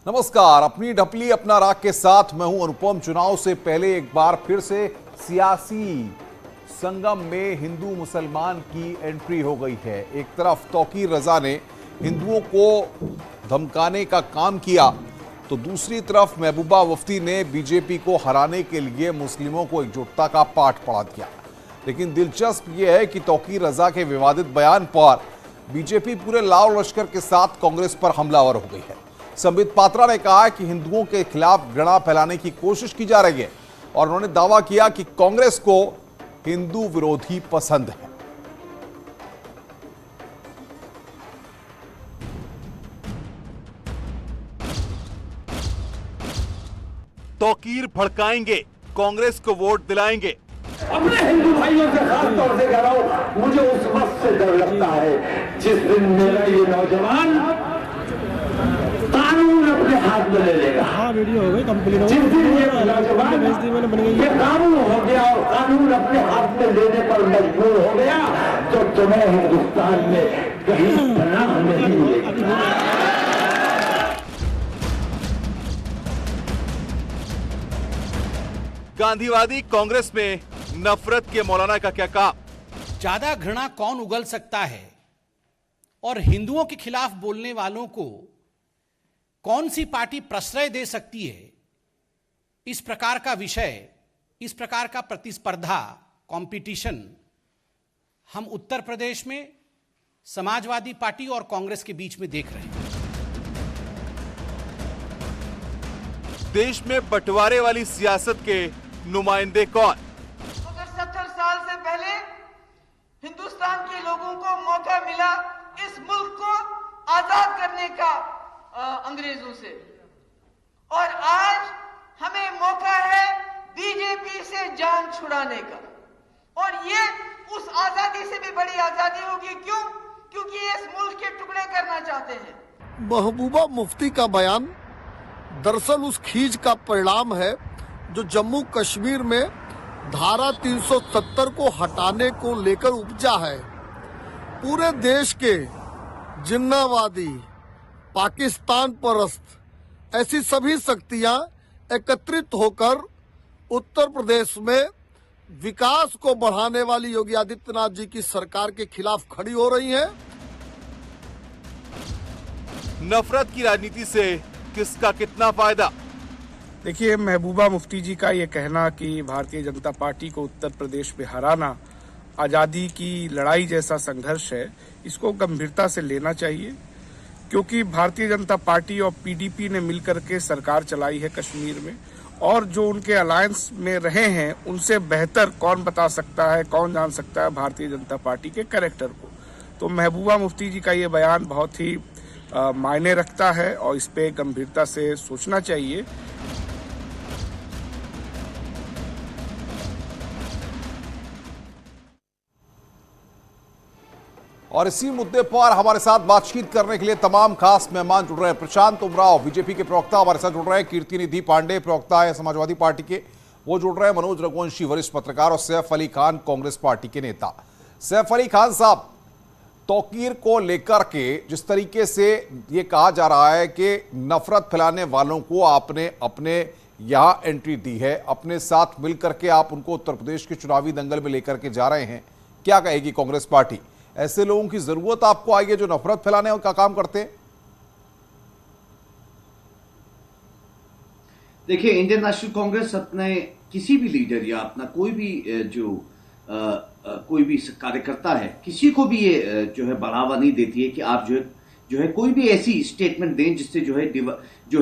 नमस्कार, अपनी ढपली अपना राग के साथ मैं हूं अनुपम। चुनाव से पहले एक बार फिर से सियासी संगम में हिंदू मुसलमान की एंट्री हो गई है। एक तरफ तौकीर रजा ने हिंदुओं को धमकाने का काम किया तो दूसरी तरफ महबूबा मुफ्ती ने बीजेपी को हराने के लिए मुस्लिमों को एकजुटता का पाठ पढ़ा दिया। लेकिन दिलचस्प यह है कि तौकीर रजा के विवादित बयान पर बीजेपी पूरे लाव लश्कर के साथ कांग्रेस पर हमलावर हो गई है। संबित पात्रा ने कहा कि हिंदुओं के खिलाफ घृणा फैलाने की कोशिश की जा रही है और उन्होंने दावा किया कि कांग्रेस को हिंदू विरोधी पसंद है। तौकीर भड़काएंगे, कांग्रेस को वोट दिलाएंगे। अपने हिंदू भाइयों से खास तौर से कह रहा हूं, मुझे उस वक्त से डर लगता है जिस दिन मेरा ये नौजवान कानून अपने हाथ में ले लेगा। हाँ, वीडियो हो गई कंप्लीट। जिस दिन ये नौजवान ये कानून हो गया और कानून अपने हाथ में लेने पर मजबूर हो गया तो तुम्हें हिंदुस्तान में कहीं पनाह नहीं मिलेगी। गांधीवादी कांग्रेस में नफरत के मौलाना का क्या काम? ज्यादा घृणा कौन उगल सकता है और हिंदुओं के खिलाफ बोलने वालों को कौन सी पार्टी प्रश्रय दे सकती है? इस प्रकार का विषय, इस प्रकार का प्रतिस्पर्धा, कंपटीशन हम उत्तर प्रदेश में समाजवादी पार्टी और कांग्रेस के बीच में देख रहे हैं। देश में बंटवारे वाली सियासत के नुमाइंदे कौन? अगर 70 साल से पहले हिंदुस्तान के लोगों को मौका मिला इस मुल्क को आजाद करने का अंग्रेजों से, और आज हमें मौका है बीजेपी से जान छुड़ाने का, और ये उस आजादी से भी बड़ी आजादी होगी। क्यों? क्योंकि ये इस मुल्क के टुकड़े करना चाहते हैं। महबूबा मुफ्ती का बयान दरअसल उस खींच का परिणाम है जो जम्मू कश्मीर में धारा 370 को हटाने को लेकर उपजा है। पूरे देश के जिन्नावादी, पाकिस्तान परस्त ऐसी सभी शक्तियां एकत्रित होकर उत्तर प्रदेश में विकास को बढ़ाने वाली योगी आदित्यनाथ जी की सरकार के खिलाफ खड़ी हो रही हैं। नफरत की राजनीति से किसका कितना फायदा? देखिए, महबूबा मुफ्ती जी का ये कहना कि भारतीय जनता पार्टी को उत्तर प्रदेश में हराना आज़ादी की लड़ाई जैसा संघर्ष है, इसको गंभीरता से लेना चाहिए, क्योंकि भारतीय जनता पार्टी और पीडीपी ने मिलकर के सरकार चलाई है कश्मीर में, और जो उनके अलायंस में रहे हैं उनसे बेहतर कौन बता सकता है, कौन जान सकता है भारतीय जनता पार्टी के कैरेक्टर को। तो महबूबा मुफ्ती जी का ये बयान बहुत ही मायने रखता है और इस पे गंभीरता से सोचना चाहिए। और इसी मुद्दे पर हमारे साथ बातचीत करने के लिए तमाम खास मेहमान जुड़ रहे हैं। प्रशांत उमराव बीजेपी के प्रवक्ता हमारे साथ जुड़ रहे हैं, कीर्ति निधि पांडे प्रवक्ता है समाजवादी पार्टी के, वो जुड़ रहे हैं, मनोज रघुवंशी वरिष्ठ पत्रकार, और सैफ अली खान कांग्रेस पार्टी के नेता। सैफ अली खान साहब, तौकीर को लेकर के जिस तरीके से ये कहा जा रहा है कि नफरत फैलाने वालों को आपने अपने यहां एंट्री दी है, अपने साथ मिलकर के आप उनको उत्तर प्रदेश के चुनावी दंगल में लेकर के जा रहे हैं, क्या कहेगी कांग्रेस पार्टी? ऐसे लोगों की जरूरत आपको आई है जो नफरत फैलाने का काम करते हैं? देखिए, इंडियन नेशनल कांग्रेस अपने किसी भी लीडर या अपना कोई भी कोई भी कार्यकर्ता है, किसी को भी ये जो है बढ़ावा नहीं देती है कि आप जो है कोई भी ऐसी स्टेटमेंट दें जिससे जो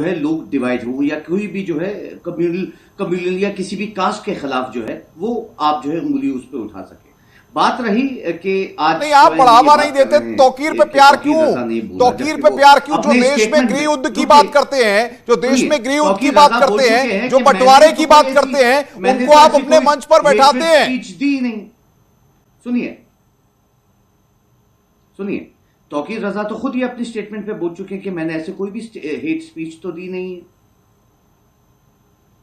है लोग डिवाइड हो, या कोई भी जो है कम्युनल या किसी भी कास्ट के खिलाफ जो है वो आप जो है उंगली उस पर उठा सके। बात रही कि आज नहीं, आप बढ़ावा नहीं देते, तौकीर पे प्यार क्यों? तौकीर पे प्यार क्यों? जो देश में गृह युद्ध की बात करते हैं, जो देश में गृह युद्ध की बात करते हैं, जो बंटवारे की बात करते हैं, उनको आप अपने मंच पर बैठाते हैं। दी नहीं। सुनिए, तौकीर रजा तो खुद ही अपनी स्टेटमेंट पे बोल चुके हैं कि मैंने ऐसे कोई भी हेट स्पीच तो दी नहीं है।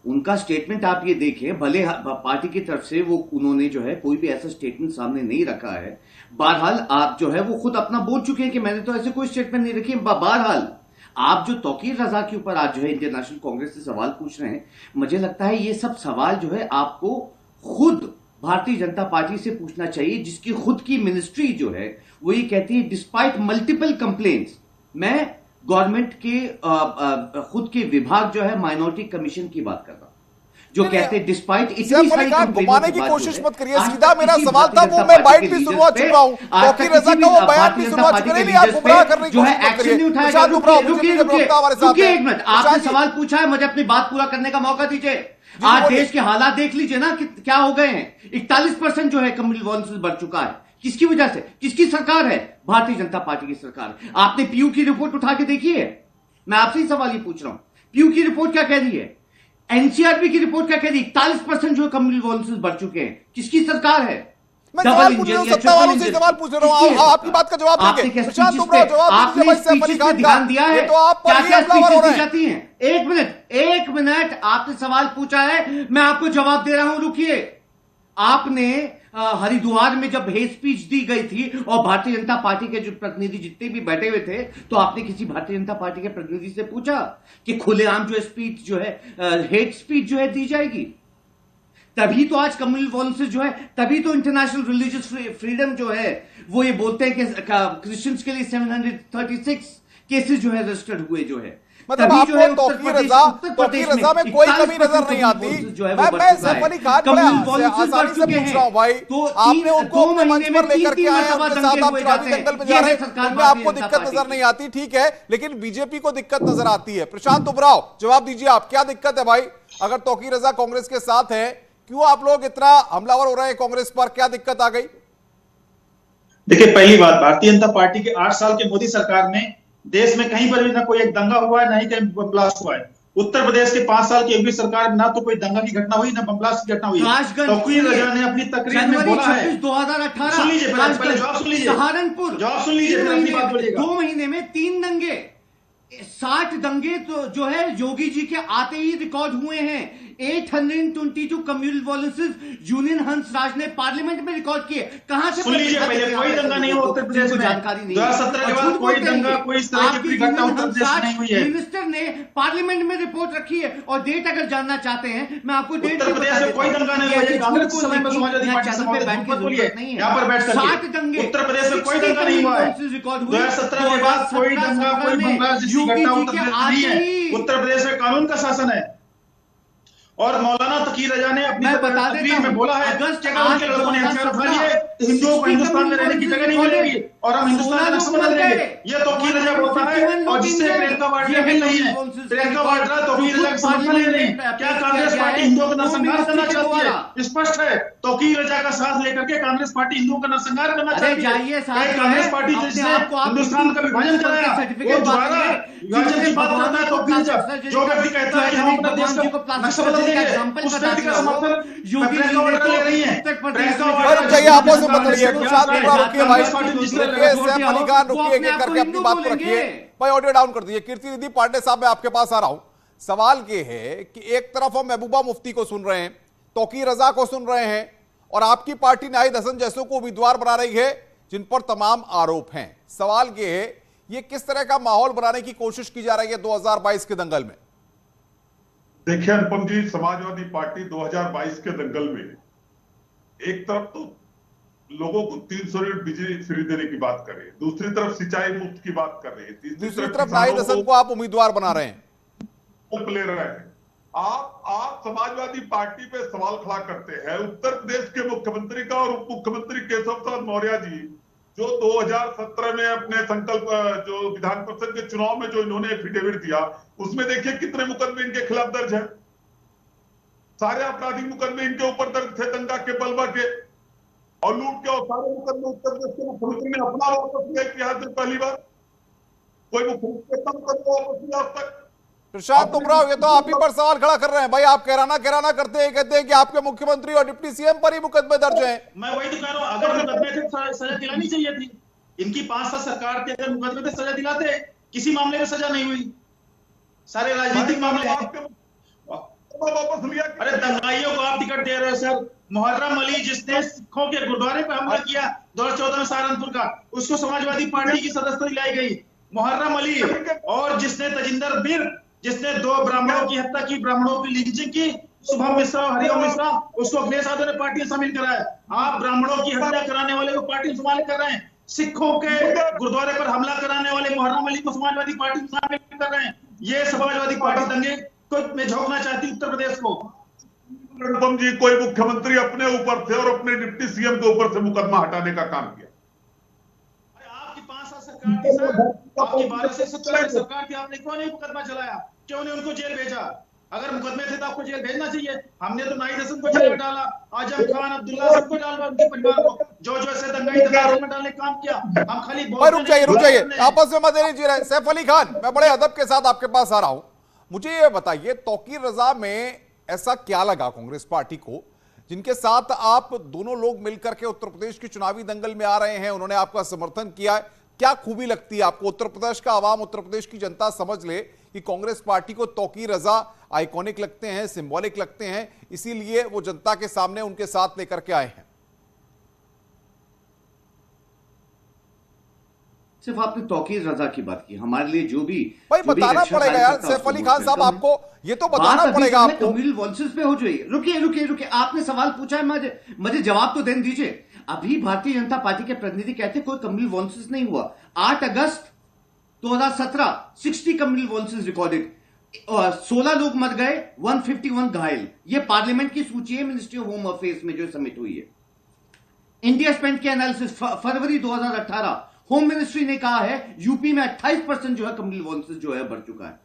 उनका स्टेटमेंट आप ये देखें, भले पार्टी की तरफ से वो उन्होंने जो है कोई भी ऐसा स्टेटमेंट सामने नहीं रखा है, बहरहाल आप जो है वो खुद अपना बोल चुके हैं कि मैंने तो ऐसे कोई स्टेटमेंट नहीं रखी। बहरहाल आप जो तौकीर रजा के ऊपर आज जो है इंडियन नेशनल कांग्रेस से सवाल पूछ रहे हैं, मुझे लगता है ये सब सवाल जो है आपको खुद भारतीय जनता पार्टी से पूछना चाहिए, जिसकी खुद की मिनिस्ट्री जो है वो ये कहती है डिस्पाइट मल्टीपल कंप्लेंट्स। मैं गवर्नमेंट के खुद के विभाग जो है माइनॉरिटी कमीशन की बात कर रहा हूं, जो कहते हैं डिस्पाइट इतनी सारी घुमाने की कोशिश मत करिए। सीधा मेरा सवाल था, वो मैं बाइट भी सुनवा चुका हूं, तौकीर रजा का वो बयान भी सुनवा चुके हैं। नहीं, आप गुमराह करने की कोशिश मत करिए। प्रशांत उप्राव रुकिए एक मिनट, आपने सवाल पूछा है, मुझे अपनी बात पूरा करने का मौका दीजिए। आज देश के हालात देख लीजिए ना, क्या हो गए हैं। 41% जो है कम्युनल वायलेंस बढ़ चुका है। किसकी वजह से? किसकी सरकार है? भारतीय जनता पार्टी की सरकार। आपने पीयू की रिपोर्ट उठा के देखी है? मैं आपसे ही सवाल ही पूछ रहा हूं, पीयू की रिपोर्ट क्या कह रही है? एनसीआरबी की रिपोर्ट क्या कह रही है? 41% जो कम्युनल वायलेंस बढ़ चुके हैं। किसकी सरकार है? मैं सवाल पूछ रहा हूं, सत्ता वालों से सवाल पूछ रहा हूं, आपकी बात का जवाब देंगे। प्रशांत उप्राव जवाब दीजिए भाई सैफ अली खान ध्यान दिया है, तो आप पर क्या हमलावर हो रहे जाती हैं। एक मिनट, आपने सवाल पूछा है, मैं आपको जवाब दे रहा हूं। रुकिए, आपने हरिद्वार में जब हेट स्पीच दी गई थी और भारतीय जनता पार्टी के जो प्रतिनिधि जितने भी बैठे हुए थे, तो आपने किसी भारतीय जनता पार्टी के प्रतिनिधि से पूछा कि खुलेआम जो स्पीच जो है हेट स्पीच जो है दी जाएगी? तभी तो आज कम्युनल वायलेंस जो है, तभी तो इंटरनेशनल रिलीजियस फ्रीडम जो है वो ये बोलते हैं कि क्रिश्चियंस के लिए 736 केसेस जो है रजिस्टर्ड हुए जो है। मतलब आपको तौकीर रजा में कोई कमी नजर नहीं आती। मैं सैफ अली खान बड़े आसानी से पूछ रहा हूं भाई, आपने उनको अपने मंच पर लेकर के आए, उनके साथ आप चुनावी दंगल में जा रहे हैं, उनमें आपको दिक्कत नजर नहीं आती, ठीक है, लेकिन बीजेपी को दिक्कत नजर आती है। प्रशांत उप्राव जवाब दीजिए, आप क्या दिक्कत है भाई? अगर तौकीर रजा कांग्रेस के साथ है, क्यों आप लोग इतना हमलावर हो रहे हैं कांग्रेस पर? क्या दिक्कत आ गई? देखिए, पहली बात, भारतीय जनता पार्टी के 8 साल के मोदी सरकार में देश में कहीं पर भी ना कोई एक दंगा हुआ है, ना ही कहीं ब्लास्ट हुआ है। उत्तर प्रदेश के 5 साल की यूपी सरकार में ना तो कोई दंगा की घटना हुई, ना बम ब्लास्ट की घटना हुई। तौकीर रजा ने अपनी तकरीर में बोला है, 2018 सुन लीजिए, पहले जवाब सुन लीजिए, सहारनपुर, जवाब सुन लीजिए, फिर अपनी बात बोलिएगा। 2 महीने में 3 दंगे, 60 दंगे तो जो है योगी जी के आते ही रिकॉर्ड हुए हैं। 822 कम्युनल वायलेंसेस यूनियन हंसराज ने पार्लियामेंट में रिकॉर्ड किए। कहां से? सुन लीजिए, पहले कोई दंगा नहीं हुआ उत्तर प्रदेश में, जानकारी नहीं। 2017 के बाद कोई दंगा, कोई इस तरह की घटना उत्तर प्रदेश में नहीं हुई है। मिनिस्टर ने पार्लियामेंट में रिपोर्ट रखी है, और डेट अगर जानना चाहते हैं, मैं आपको डेट उत्तर प्रदेश में कोई दंगा नहीं हुआ है। कांग्रेस के समय में समाजवादी पार्टी से बैठ के बोलिए, यहां पर बैठ कर 60 दंगे उत्तर प्रदेश में कोई दंगा नहीं हुआ है। 2017 के बाद कोई दंगा, कोई बम ब्लास्ट जैसी घटना उत्तर प्रदेश में नहीं है। उत्तर प्रदेश में कानून का शासन है। और मौलाना तौकीर रजा ने अपनी तकरीर में बोला है कि अगर उनके लड़कों ने हथियार उठा लिए तो हिंदुओं को हिंदुस्तान में रहने की जगह नहीं मिलेगी और हम हिंदुस्तान का नक्शा बदल देंगे। ये तौकीर रजा बोलता है, और जिससे प्रियंका वाड्रा भी नहीं है। प्रियंका वाड्रा तौकीर रजा का समर्थन ले रही है। क्या कांग्रेस पार्टी हिंदुओं का नरसंहार करना चाहती है? स्पष्ट है, तौकीर रजा का साथ लेकर के कांग्रेस पार्टी हिंदुओं का नरसंहार करना चाहती है। कांग्रेस पार्टी जिसने हिंदुस्तान का विभाजन कराया, वो दोबारा विभाजन की बात करता है तौकीर रजा। जो व्यक्ति कहता है कि हम अपने देश का नक्शा बदल देंगे, उस व्यक्ति का समर्थन प्रियंका वाड्रा ले रही है। आपस में बदलिए, प्रशांत उप्राव रुकिए भाई, सैफ अली खान रुकिए, एक करके अपनी बात को रखिए भाई। ऑडियो डाउन कर दीजिए। कीर्तिनिधि पांडे साहब, मैं आपके पास आ रहा हूं। सवाल ये है कि एक तरफ हम महबूबा मुफ्ती को सुन रहे हैं, तौकीर रजा को सुन रहे हैं, और आपकी पार्टी नाहिद हसन जैसों को उम्मीदवार बना रही है जिन पर तमाम आरोप हैं। सवाल ये है, ये किस तरह का माहौल बनाने की कोशिश की जा रही है 2022 के दंगल में? देखिए अनुपम जी, समाजवादी पार्टी 2022 के दंगल में एक तरफ तो लोगों को 300 यूनिट बिजली फ्री देने की बात कर रहे हैं, दूसरी तरफ सिंचाई मुफ्त की बात कर रहे हैं, दूसरी तरफ नाहिद हसन को आप उम्मीदवार बना रहे हैं, ले रहे हैं। आप समाजवादी पार्टी पे सवाल खड़ा करते हैं। उत्तर प्रदेश के मुख्यमंत्री का और उप मुख्यमंत्री केशव प्रसाद मौर्य जी, जो 2017 में अपने संकल्प जो विधान परिषद के चुनाव में जो इन्होंने एफिडेविट दिया, उसमें देखिए कितने मुकदमे इनके खिलाफ दर्ज है। सारे आपराधिक मुकदमे इनके ऊपर दर्ज थे, दंगा के, बलवा के और लूट के, और सारे मुकदमे उत्तर प्रदेश के मुख्यमंत्री ने अपना वापस लिया। इतिहास में पहली बार कोई मुख्यमंत्री का मुकदमा वापस लिया अब तक। प्रशांत उप्राव, ये तो आप ही पर सवाल खड़ा कर रहे हैं भाई। आप कहराना करते हैं, कहते हैं कि आपके मुख्यमंत्री और डिप्टी सीएम पर ही मुकदमे दर्ज हैं। मैं वही तो कह रहा हूं, अगर मुकदमे थे सजा दिलानी चाहिए थी। इनकी 5 साल सरकार थी, अगर मुकदमे थे सजा दिलाते। किसी मामले में सजा नहीं हुई, सारे राजनीतिक मामले वापस लिया। अरे दंगाइयों को आप टिकट दे रहे हो सर। मुहर्रम अली जिसने सिखों के गुरुद्वारे पर हमला किया 2014 में सहारनपुर का, उसको समाजवादी पार्टी की सदस्यता दिलाई गई। मुहर्रम अली और जिसने तजिंदर बिर्क, जिसने 2 ब्राह्मणों की हत्या की, ब्राह्मणों की लिंचिंग की, शुभम मिश्रा, हरिओम मिश्रा, उसको अखिलेश यादव ने पार्टी में शामिल कराया। आप ब्राह्मणों की हत्या कराने वाले को पार्टी में शामिल कर रहे हैं। सिखों के गुरुद्वारे पर हमला कराने वाले मुहर्रम अली को समाजवादी पार्टी में शामिल कर रहे हैं। ये समाजवादी पार्टी दंगे को में झोंकना चाहती है उत्तर प्रदेश को। अनुपम जी, कोई मुख्यमंत्री अपने ऊपर से और अपने डिप्टी सीएम के ऊपर से मुकदमा हटाने का काम किया? आपकी 5 साल सरकार थी सर, आपकी 12 से 17 सरकार थी, आपने क्यों नहीं मुकदमा चलाया? क्यों नहीं उनको जेल भेजा? अगर मुकदमे थे तो आपको जेल भेजना चाहिए। हमने तो नाहिद हसन को जेल में डाला, आजम खान, अब्दुल्ला सबको डाला, उनके परिवार को, जो ऐसे दंगाई दंगाई में डालने काम किया। हम खाली रुक जाइए, आपस में मत दीजिए। सैफ अली खान, मैं बड़े अदब के साथ आपके पास आ रहा हूं। मुझे ये बताइए, तौकीर रजा में ऐसा क्या लगा कांग्रेस पार्टी को, जिनके साथ आप दोनों लोग मिलकर के उत्तर प्रदेश की चुनावी दंगल में आ रहे हैं, उन्होंने आपका समर्थन किया है? क्या खूबी लगती है आपको? उत्तर प्रदेश का आवाम, उत्तर प्रदेश की जनता समझ ले कि कांग्रेस पार्टी को तौकीर रजा आइकॉनिक लगते हैं, सिंबॉलिक लगते हैं, इसीलिए वो जनता के सामने उनके साथ लेकर के आए हैं। सिर्फ आपने तौकीर रजा की बात की, हमारे लिए जो भी भाई बताना पड़ेगा यार सैफ अली खान साहब, आपको ये तो बताना पड़ेगा आपको। कम्युनल वॉइसेस पे हो जाइए। रुकिए, आपने सवाल पूछा है, मुझे जवाब तो देने दीजिए। अभी भारतीय जनता पार्टी के प्रतिनिधि कहते कोई कम्युनल वॉइसेस नहीं हुआ। 8 अगस्त 2017 60 कम्युनल वॉइसेस रिकॉर्डेड, 16 लोग मर गए, 151 घायल। ये पार्लियामेंट की सूची है, मिनिस्ट्री ऑफ होम अफेयर्स में जो सबमिट हुई है। इंडिया स्पेंट के एनालिसिस फरवरी 2018, होम मिनिस्ट्री ने कहा है यूपी में 28% जो है कम्युनल वॉइसेस जो है बढ़ चुका है।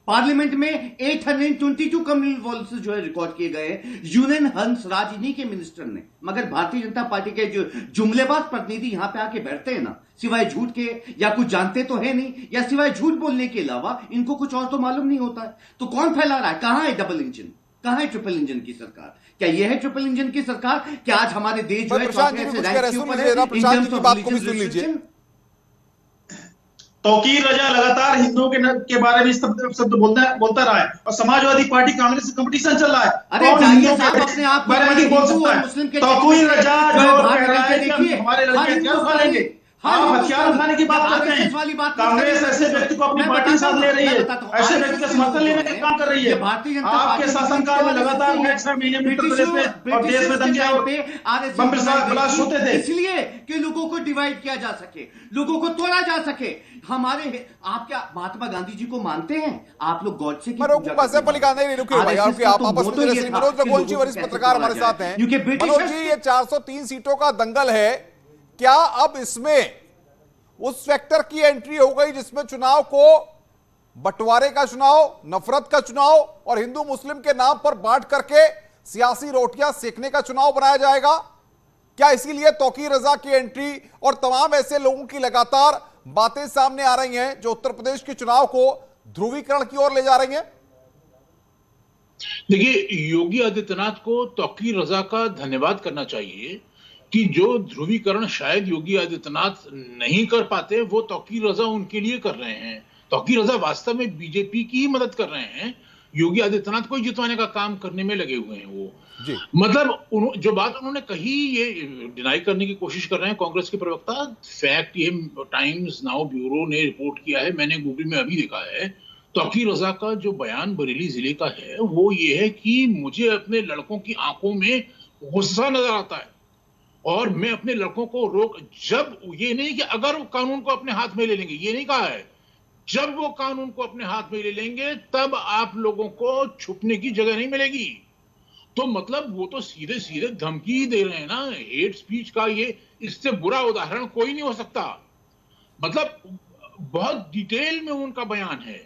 पार्लियामेंट में 822 कम्युनल वॉइसेस जो है रिकॉर्ड किए गए। यूनियन हंस राज इन्हीं के मिनिस्टर ने, मगर भारतीय जनता पार्टी के जो जुमलेबाज प्रतिनिधि यहां पे आके बैठते हैं ना, सिवाय झूठ के, या कुछ जानते तो है नहीं, या सिवाय झूठ बोलने के अलावा इनको कुछ और तो मालूम नहीं होता है। तो कौन फैला रहा है? कहां है डबल इंजन, कहां है ट्रिपल इंजन की सरकार? क्या यह है ट्रिपल इंजन की सरकार? क्या आज हमारे देश जो है तौकीर रजा लगातार हिंदुओं के बारे में शब्द बोलता रहा है, और समाजवादी पार्टी कांग्रेस से कंपटीशन चल रहा है। अरे हिंदुओं के अपने आप बारे में बोल सकता है? तौकीर रजा जो कह रहा है कि हमारे लड़के हथियार उठा लेंगे, आप हथियार उठाने की बात करते हैं। कांग्रेस ऐसे व्यक्ति को अपनी पार्टी के साथ ले रही है, ऐसे व्यक्ति का समर्थन लेने का काम कर रही है। आपके शासनकाल में लगातार 6 महीने में उत्तर प्रदेश में और देश में दंगे और बम ब्लास्ट होते थे, इसलिए कि लोगों को डिवाइड किया जा सके, लोगों को तोड़ा जा सके। हमारे आप क्या महात्मा गांधी जी को मानते हैं? आप लोग गॉड से मनोज पत्रकार हमारे साथ हैं। मनोज जी, ये 403 सीटों का दंगल है, क्या अब इसमें उस फैक्टर की एंट्री हो गई जिसमें चुनाव को बंटवारे का चुनाव, नफरत का चुनाव और हिंदू मुस्लिम के नाम पर बांट करके सियासी रोटियां सेकने का चुनाव बनाया जाएगा? क्या इसीलिए तौकीर रजा की एंट्री और तमाम ऐसे लोगों की लगातार बातें सामने आ रही हैं जो उत्तर प्रदेश के चुनाव को ध्रुवीकरण की ओर ले जा रही हैं? देखिए, योगी आदित्यनाथ को तौकीर रजा का धन्यवाद करना चाहिए कि जो ध्रुवीकरण शायद योगी आदित्यनाथ नहीं कर पाते, वो तौकीर रजा उनके लिए कर रहे हैं। तौकीर रजा वास्तव में बीजेपी की ही मदद कर रहे हैं, योगी आदित्यनाथ को जितवाने का काम करने में लगे हुए हैं वो जी। मतलब जो बात उन्होंने कही, ये डिनाई करने की कोशिश कर रहे हैं कांग्रेस के प्रवक्ता। फैक्ट ये टाइम्स नाउ ब्यूरो ने रिपोर्ट किया है, मैंने गूगल में अभी देखा है। तौकीर रजा का जो बयान बरेली जिले का है वो ये है कि मुझे अपने लड़कों की आंखों में गुस्सा नजर आता है और मैं अपने लड़कों को जब ये नहीं कि अगर वो कानून को अपने हाथ में ले लेंगे, ये नहीं कहा है, जब वो कानून को अपने हाथ में ले लेंगे तब आप लोगों को छुपने की जगह नहीं मिलेगी। तो मतलब वो तो सीधे सीधे धमकी ही दे रहे हैं ना। हेट स्पीच का ये इससे बुरा उदाहरण कोई नहीं हो सकता। मतलब बहुत डिटेल में उनका बयान है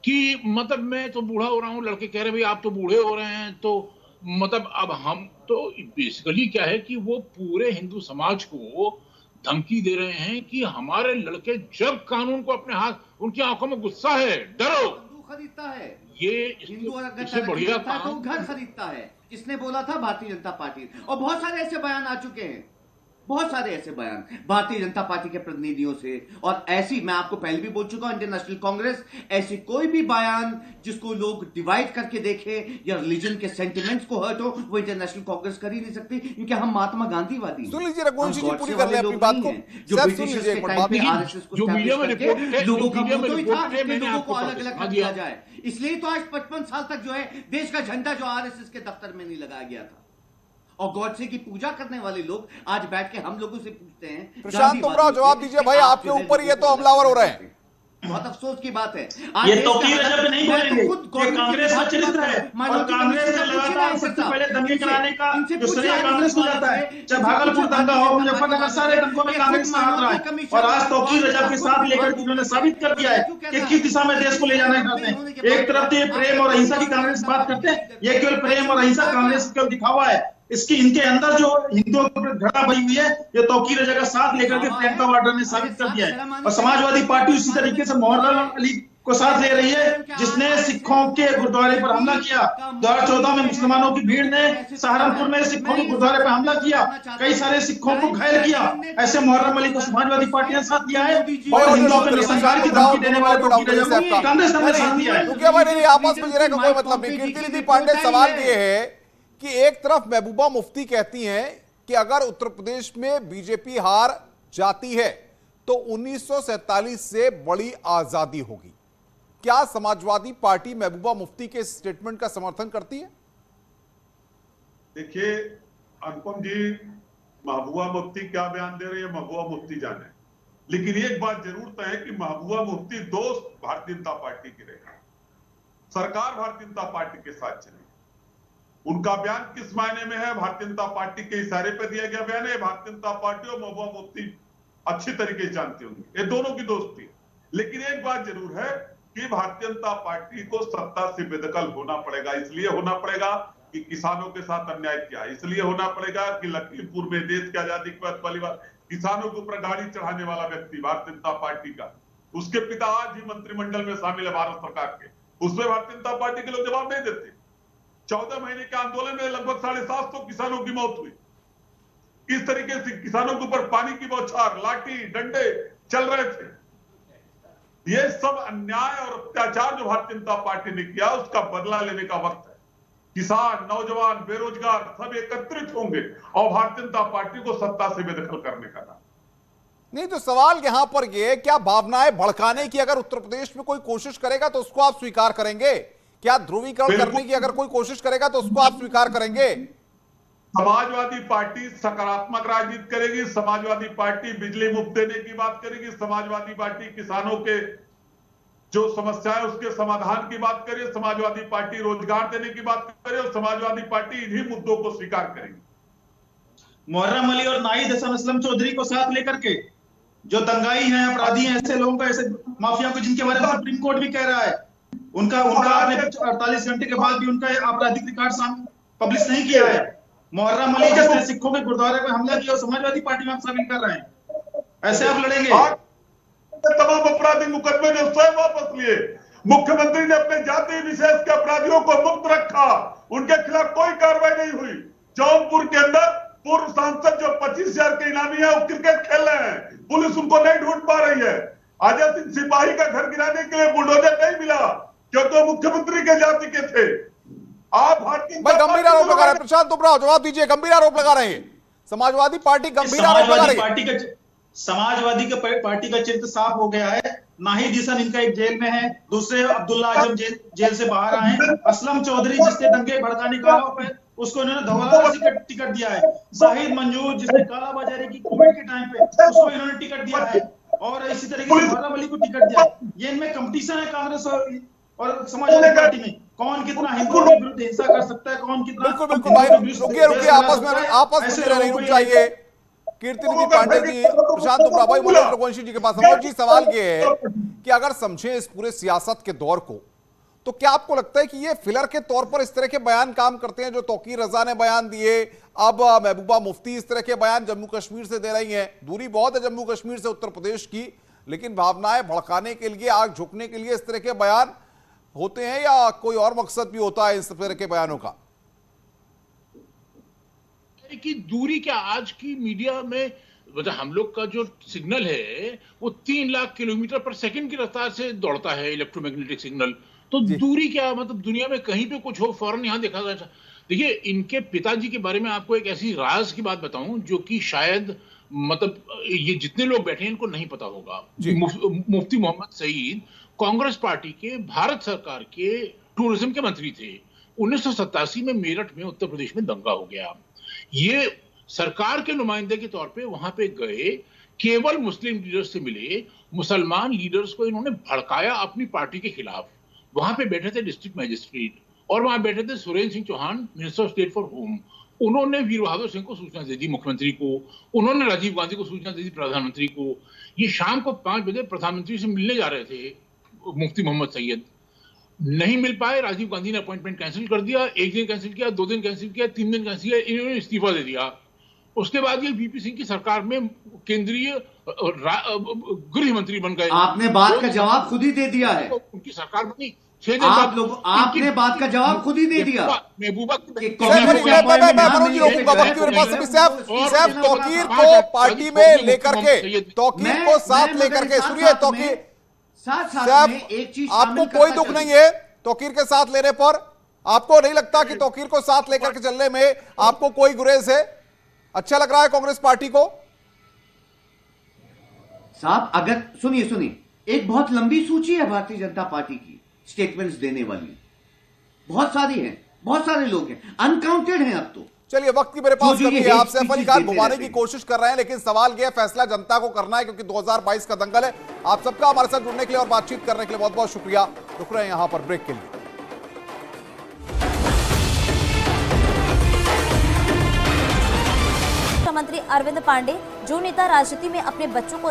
कि मतलब मैं तो बूढ़ा हो रहा हूं, लड़के कह रहे भाई आप तो बूढ़े हो रहे हैं, तो मतलब अब हम तो बेसिकली क्या है कि वो पूरे हिंदू समाज को धमकी दे रहे हैं कि हमारे लड़के जब कानून को अपने हाथ, उनकी आंखों में गुस्सा है, डरो खरीदता है, ये इससे बढ़िया काम घर खरीदता है। इसने बोला था भारतीय जनता पार्टी, और बहुत सारे ऐसे बयान आ चुके हैं। बहुत सारे ऐसे बयान भारतीय जनता पार्टी के प्रतिनिधियों से, और ऐसी, मैं आपको पहले भी बोल चुका हूं, इंडियन नेशनल कांग्रेस ऐसी कोई भी बयान जिसको लोग डिवाइड करके देखे या रिलीजन के सेंटिमेंट्स को हर्ट हो, वो इंडियन नेशनल कांग्रेस कर ही नहीं सकती, क्योंकि हम महात्मा गांधीवादी। सुन लीजिए रघुवंशी जी, पूरी कर ले अपनी बात को। जो ब्रिटिशर्स के टाइम पे आरएसएस को एस्टैब्लिश करके लोगों का मोटो ही था कि लोगों को अलग अलग कर दिया जाए। इसलिए तो आज 55 साल तक जो है देश का झंडा जो आरएसएस के दफ्तर में नहीं लगाया गया था, और गॉडसे की पूजा करने वाले लोग आज बैठ के हम लोगों से पूछते हैं। प्रशांत तुमराव, जवाब दीजिए भाई, आपके ऊपर ये तो हमलावर हो रहे हैं। बहुत अफसोस की बात है। ये तौकीर रजब नहीं बोलेंगे, ये कांग्रेस का चरित्र है, और कांग्रेस ने लगातार सबसे पहले दंगे कराने का जो श्रेय कांग्रेस को जाता है। चाहे भागलपुर दंगा हो, मुजफ्फरनगर, सारे दंगों में कांग्रेस का हाथ रहा है, और आज तौकीर रजब के साथ लेकर उन्होंने साबित कर दिया है कि किस दिशा में देश को ले जाना चाहते हैं। एक तरफ ये प्रेम और अहिंसा की कांग्रेस बात करते हैं, ये केवल प्रेम और अहिंसा कांग्रेस केवल दिखावा है। इसकी इनके अंदर जो हिंदुओं के ऊपर घड़ा बनी हुई है, ये तौकीर रजा का साथ लेकर के प्रियंका वाड्रा ने साबित कर दिया है। और समाजवादी पार्टी उसी तरीके से मोहर्रम अली को साथ ले रही है, जिसने सिखों के गुरुद्वारे पर हमला किया। 2014 में मुसलमानों की भीड़ ने सहारनपुर में सिखों के गुरुद्वारे पर हमला किया, कई सारे सिखों को घायल किया। ऐसे मोहर्रम अली को समाजवादी पार्टी ने साथ दिया है, और हिंदुओं के नरसंहार की धमकी देने वाले तौकीर रजा को कांग्रेस ने साथ दिया है। आपस में जरा कोई मतलब नहीं। कीर्तिनिधि पांडे, सवाल ये है कि एक तरफ महबूबा मुफ्ती कहती हैं कि अगर उत्तर प्रदेश में बीजेपी हार जाती है तो 1947 से बड़ी आजादी होगी। क्या समाजवादी पार्टी महबूबा मुफ्ती के स्टेटमेंट का समर्थन करती है? देखिए अनुपम जी, महबूबा मुफ्ती क्या बयान दे रही है महबूबा मुफ्ती जाने, लेकिन एक बात जरूर तय है कि महबूबा मुफ्ती दोस्त भारतीय जनता पार्टी की रहेगी, सरकार भारतीय जनता पार्टी के साथ चलेगी। उनका बयान किस मायने में है, भारतीय जनता पार्टी के इशारे पर दिया गया बयान है। भारतीय जनता पार्टी और महबूबा मुफ्ती अच्छी तरीके से जानती होंगी, ये दोनों की दोस्ती। लेकिन एक बात जरूर है कि भारतीय जनता पार्टी को सत्ता से बेदखल होना पड़ेगा। इसलिए होना पड़ेगा कि किसानों के साथ अन्याय किया, इसलिए होना पड़ेगा कि लखीमपुर में देश की आजादी के बाद पहली बार किसानों के ऊपर गाड़ी चढ़ाने वाला व्यक्ति भारतीय जनता पार्टी का, उसके पिता आज ही मंत्रिमंडल में शामिल है भारत सरकार के, उसमें भारतीय जनता पार्टी के लोग जवाब नहीं देते। 14 महीने के आंदोलन में लगभग 750 किसानों की मौत हुई। किस तरीके से किसानों के ऊपर पानी की बौछार, लाठी, डंडे चल रहे थे। ये सब अन्याय और अत्याचार जो भारतीय जनता पार्टी ने किया, उसका बदला लेने का वक्त है। किसान, नौजवान, बेरोजगार सब एकत्रित होंगे और भारतीय जनता पार्टी को सत्ता से बेदखल करने का काम। नहीं तो सवाल यहां पर यह, क्या भावनाएं भड़काने की अगर उत्तर प्रदेश में कोई कोशिश करेगा तो उसको आप स्वीकार करेंगे? क्या ध्रुवीकरण करने की अगर कोई कोशिश करेगा तो उसको आप स्वीकार करेंगे? समाजवादी पार्टी सकारात्मक राजनीति करेगी, समाजवादी पार्टी बिजली मुफ्त देने की बात करेगी, समाजवादी पार्टी किसानों के जो समस्याएं उसके समाधान की बात करे, समाजवादी पार्टी रोजगार देने की बात करे, और समाजवादी पार्टी इन्हीं मुद्दों को स्वीकार करेगी। मोहर्रम अली और नाहिद हसन असलम चौधरी को साथ लेकर के जो दंगाई हैं, अपराधी हैं, ऐसे लोगों को, ऐसे माफिया को जिनके बारे में सुप्रीम कोर्ट भी कह रहा है, उनका 48 घंटे के बाद भी उनका आपराधिक रिकॉर्ड पब्लिश नहीं किया है। मोहर्रम अली जिसने सिखों के गुरुद्वारे पर हमला किया और समाजवादी पार्टी में आप शामिल कर रहे हैं, ऐसे आप लड़ेंगे? तमाम अपराधी मुकदमे जो स्वयं वापस लिए, मुख्यमंत्री ने अपने जाति विशेष के अपराधियों को मुक्त रखा, उनके खिलाफ कोई कार्रवाई नहीं हुई। जौनपुर के अंदर पूर्व सांसद जो 25,000 के इनामी है, वो क्रिकेट खेल रहे हैं, पुलिस उनको नहीं ढूंढ पा रही है। अजय सिंह सिपाही का घर गिराने के लिए बुलडोजर नहीं मिला क्योंकि वो मुख्यमंत्री के जाति के थे। आप भारतीय गंभीर आरोप लगा रहे हैं। प्रशांत तुमराव जवाब दीजिए, गंभीर आरोप लगा रहे हैं। समाजवादी पार्टी गंभीर आरोप लगा रही है। समाजवादी पार्टी का चित्र साफ हो गया है। नाहिद हसन इनका एक जेल में है, दूसरे अब्दुल्ला आजम जेल से बाहर आए। असलम चौधरी जिसने दंगे भड़काने का आरोप है, उसको इन्होंने धोखाधड़ी टिकट दिया है। शाहिद मंजूर जिसने कालाबाजारी की कोविड के टाइम पे, उसको इन्होंने टिकट दिया है, और इसी तरीके से मोहर्रम अली को टिकट दिया। ये इनमें कंपटीशन है कांग्रेस और समाजवादी पार्टी में, कौन कितना हिंदुओं के विरुद्ध हिंसा कर सकता है, कौन कितना। बिल्कुल बिल्कुल भाई, रुकिए आपस में रुक जाइए। कीर्तिनिधि पांडे जी, प्रशांत तुमराव भाई, मनोज रघुवंशी जी के पास। मनोज जी, सवाल ये है कि अगर समझे इस पूरे सियासत के दौर को, तो क्या आपको लगता है कि ये फिलर के तौर पर इस तरह के बयान काम करते हैं जो तौकीर रजा ने बयान दिए, अब महबूबा मुफ्ती इस तरह के बयान जम्मू कश्मीर से दे रही हैं? दूरी बहुत है जम्मू कश्मीर से उत्तर प्रदेश की, लेकिन भावनाएं भड़काने के लिए, आग झोंकने के लिए इस तरह के बयान होते हैं, या कोई और मकसद भी होता है इस तरह के बयानों का? कि दूरी क्या आज की मीडिया में, मतलब हम लोग का जो सिग्नल है वो 3 लाख किलोमीटर पर सेकंड की रफ्तार से दौड़ता है, इलेक्ट्रोमैग्नेटिक सिग्नल। तो दूरी क्या, मतलब दुनिया में कहीं पे कुछ हो फौरन यहां देखा जाए। देखिए, इनके पिताजी के बारे में आपको एक ऐसी राज की बात बताऊं जो कि शायद मतलब ये जितने लोग बैठे हैं इनको नहीं पता होगा। मुफ्ती मोहम्मद सईद कांग्रेस पार्टी के भारत सरकार के टूरिज्म के मंत्री थे। 1987 में मेरठ में उत्तर प्रदेश में दंगा हो गया। ये सरकार के नुमाइंदे के तौर पे वहां पे गए, केवल मुस्लिम लीडर्स से मिले, मुसलमान लीडर्स को इन्होंने भड़काया अपनी पार्टी के खिलाफ। वहां पे बैठे थे डिस्ट्रिक्ट मजिस्ट्रेट और वहां बैठे थे Surendra Singh Chauhan, minister of state for home. उन्होंने वीर बहादुर सिंह को सूचना दे दी, मुख्यमंत्री को। उन्होंने राजीव गांधी को सूचना दे दी, प्रधानमंत्री को। ये शाम को 5 बजे प्रधानमंत्री से मिलने जा रहे थे मुफ्ती मोहम्मद सैयद, नहीं मिल पाए। राजीव गांधी ने अपॉइंटमेंट कैंसिल कर दिया। 1 दिन कैंसिल किया, 2 दिन कैंसिल किया, 3 दिन कैंसिल किया, इन्होंने इस्तीफा दे दिया। उसके बाद ये वीपी सिंह की सरकार में केंद्रीय गृह मंत्री बन गए। आपने बात का जवाब खुद ही दे दिया है। उनकी सरकार बनी। आपने बात का जवाब खुद ही दे दिया। महबूबा तौकीर को पार्टी में लेकर के, तौकीर को साथ लेकर के, सुनिए तौकीर साहब, एक चीज आपको कोई दुख नहीं है तौकीर के साथ लेने पर? आपको नहीं लगता कि तौकीर को साथ लेकर के चलने में आपको कोई गुरेज है? अच्छा लग रहा है कांग्रेस पार्टी को? साहब, अगर सुनिए, एक बहुत लंबी सूची है भारतीय जनता पार्टी की स्टेटमेंट्स देने वाली, बहुत सारी हैं, बहुत सारे लोग हैं, अनकाउंटेड हैं अब तो। चलिए, वक्त की मेरे पास कमी है। आप सैफ अली खान घुमाने की कोशिश कर रहे हैं, लेकिन सवाल यह फैसला जनता को करना है, क्योंकि 2022 का दंगल है। आप सबका हमारे साथ जुड़ने के लिए और बातचीत करने के लिए बहुत बहुत शुक्रिया। रुक रहे हैं यहां पर ब्रेक के लिए। मंत्री अरविंद पांडे, जो नेता राजनीति में अपने बच्चों को